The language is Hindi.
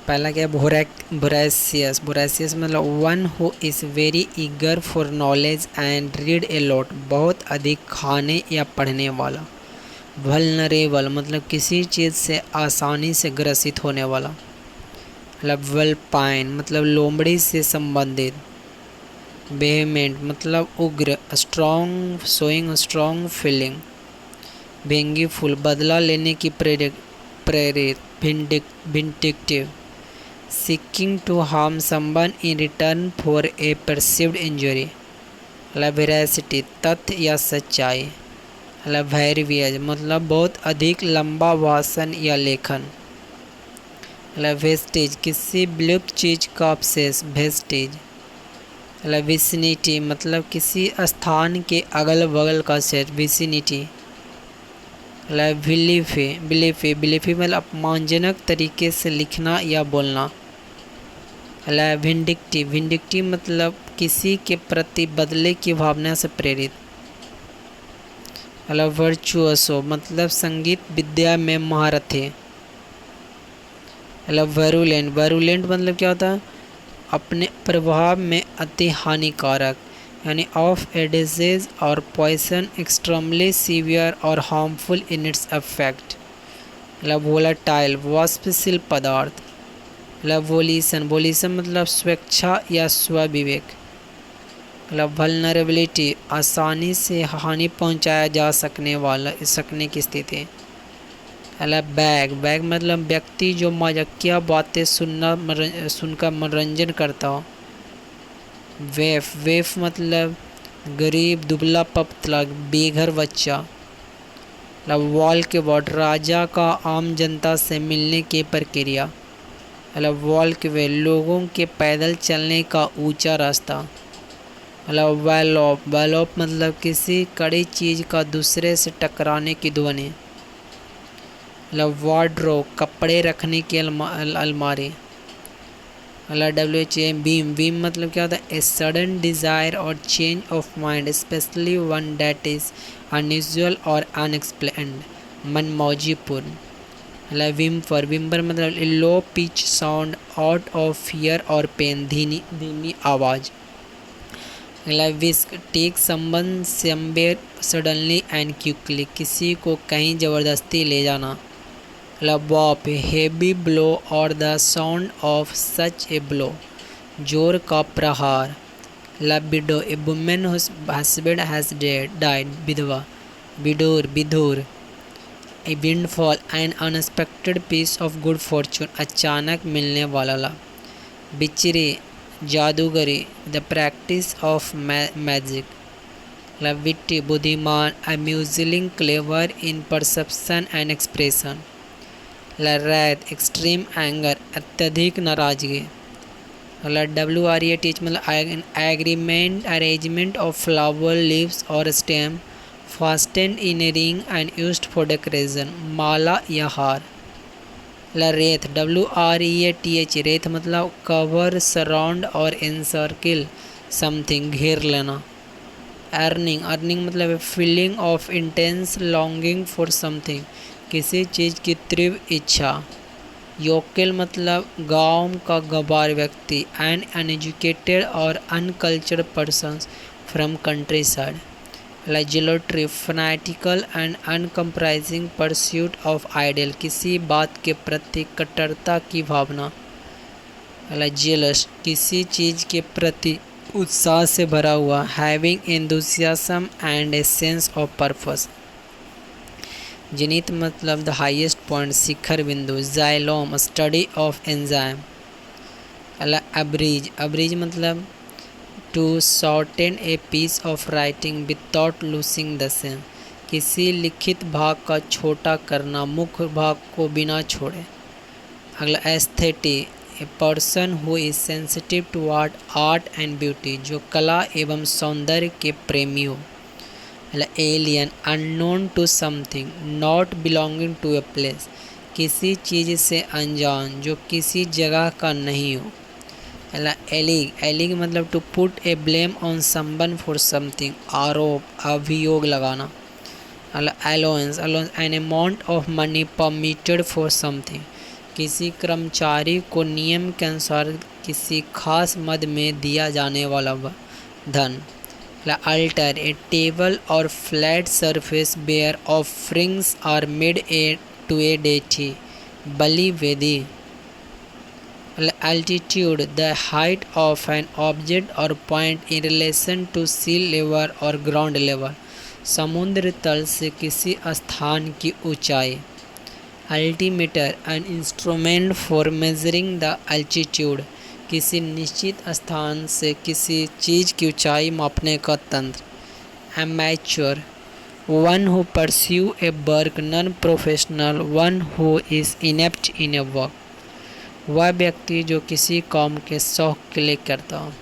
पहला क्या है, भोरेसियस। भोरेसियस मतलब one who is very eager for knowledge and read a lot, बहुत अधिक खाने या पढ़ने वाला। वल्नरेबल मतलब किसी चीज़ से आसानी से ग्रसित होने वाला। मतलब वल्पाइन मतलब लोमड़ी से संबंधित। वेहेमेंट मतलब उग्र, स्ट्रॉन्ग, शोइंग स्ट्रॉन्ग फीलिंग। व्यंग्यफुल बदला लेने की प्रेरित। Vindictive seeking to harm someone in return for a perceived injury. मतलब वेरासिटी तथ्य या सच्चाई। मतलब वर्बिएज मतलब बहुत अधिक लंबा भाषण या लेखन। मतलब वेस्टेज किसी विलुप्त चीज का अवशेष, वेस्टेज। मतलब विसिनिटी मतलब किसी स्थान के अगल बगल का क्षेत्र, विसिनिटी। मतलब बिलीफी मतलब अपमानजनक तरीके से लिखना या बोलना। मतलब विंडिक्टिव मतलब किसी के प्रति बदले की भावना से प्रेरित। मतलब वर्चुअसो मतलब संगीत विद्या में महारथी। मतलब वरुलेंट मतलब क्या होता है, अपने प्रभाव में अति हानिकारक, यानी ऑफ ए डिजीज और पॉइसन एक्सट्रीमली सीवियर और हार्मफुल इन इट्स इफेक्ट। मतलब वोलाटाइल वाष्पशील पदार्थ। मतलब वोलिशन मतलब स्वेच्छा या स्वविवेक। मतलब वल्नरेबिलिटी आसानी से हानि पहुंचाया जा सकने की स्थिति। मतलब बैग मतलब व्यक्ति जो मजाकिया बातें सुनकर मनोरंजन करता हो। वेफ मतलब गरीब दुबला पतला बेघर बच्चा। मतलब वॉल के वर्ड राजा का आम जनता से मिलने की प्रक्रिया। मतलब वॉल के वे लोगों के पैदल चलने का ऊंचा रास्ता। मतलब वैलोप मतलब किसी कड़ी चीज़ का दूसरे से टकराने की ध्वनि। मतलब वार्डरोब कपड़े रखने की अलमारी। मतलब WHA बीम मतलब क्या होता है, ए सडन डिज़ायर और change of mind specially one that is unusual और अनएक्सप्लेन्ड, मनमौजीपूर्ण। मतलब विम्पर मतलब low pitch sound out of fear और पेन, धीमी आवाज़। मतलब विस्क टेक संबंध समवेयर सडनली एंड क्विकली, किसी को कहीं ज़बरदस्ती ले जाना। मतलब बॉप हेवी ब्लो और the sound of such a blow, जोर का प्रहार। मतलब widow a woman whose husband has died, विधवा। विधुर ए windfall an unexpected piece of good fortune, अचानक मिलने वाला लाभ। बिचरी जादूगरी, द प्रैक्टिस ऑफ मैजिक। मतलब विट्टी बुद्धिमान, amusing clever in perception and expression. Wrath extreme anger, अत्यधिक नाराजगी। मतलब WREATH मतलब agreement arrangement of flower leaves or stem fastened in a ring and used for decoration, माला या हार। मतलब रेथ WREATH रेथ मतलब cover surround or encircle something, घेर लेना। अर्निंग मतलब feeling of intense longing for something, किसी चीज़ की तीव्र इच्छा। योकेल मतलब गांव का गंवार व्यक्ति, an uneducated or uncultured persons from country side. Zealotry fanatical and uncompromising pursuit of ideal, किसी बात के प्रति कट्टरता की भावना। जेलस किसी चीज़ के प्रति उत्साह से भरा हुआ, having enthusiasm and a sense of purpose. Zenith मतलब द हाईएस्ट पॉइंट, शिखर बिंदु। Xylem study of enzyme. Abridge मतलब to shorten a piece of writing without losing the sense, किसी लिखित भाग का छोटा करना, मुख्य भाग को बिना छोड़े। अगला aesthete, a person who is sensitive toward art and beauty, जो कला एवं सौंदर्य के प्रेमी हो। Alien unknown to something, not belonging to a place, किसी चीज़ से अनजान, जो किसी जगह का नहीं हो। एलिग मतलब to put a blame on someone for something, आरोप अभियोग लगाना। Allowance an amount of money permitted for something, किसी कर्मचारी को नियम के अनुसार किसी खास मद में दिया जाने वाला धन। Altar, a table or flat surface where offerings are made to a deity, बलि वेदी। Altitude, the height of an object or point in relation to sea level or ground level, समुद्र तल से किसी स्थान की ऊंचाई। Altimeter, an instrument for measuring the altitude, किसी निश्चित स्थान से किसी चीज़ की ऊंचाई मापने का तंत्र। Amateur, one who pursue a work, non-professional, one who is inept in a work, वह व्यक्ति जो किसी काम के शौक के लिए करता हो।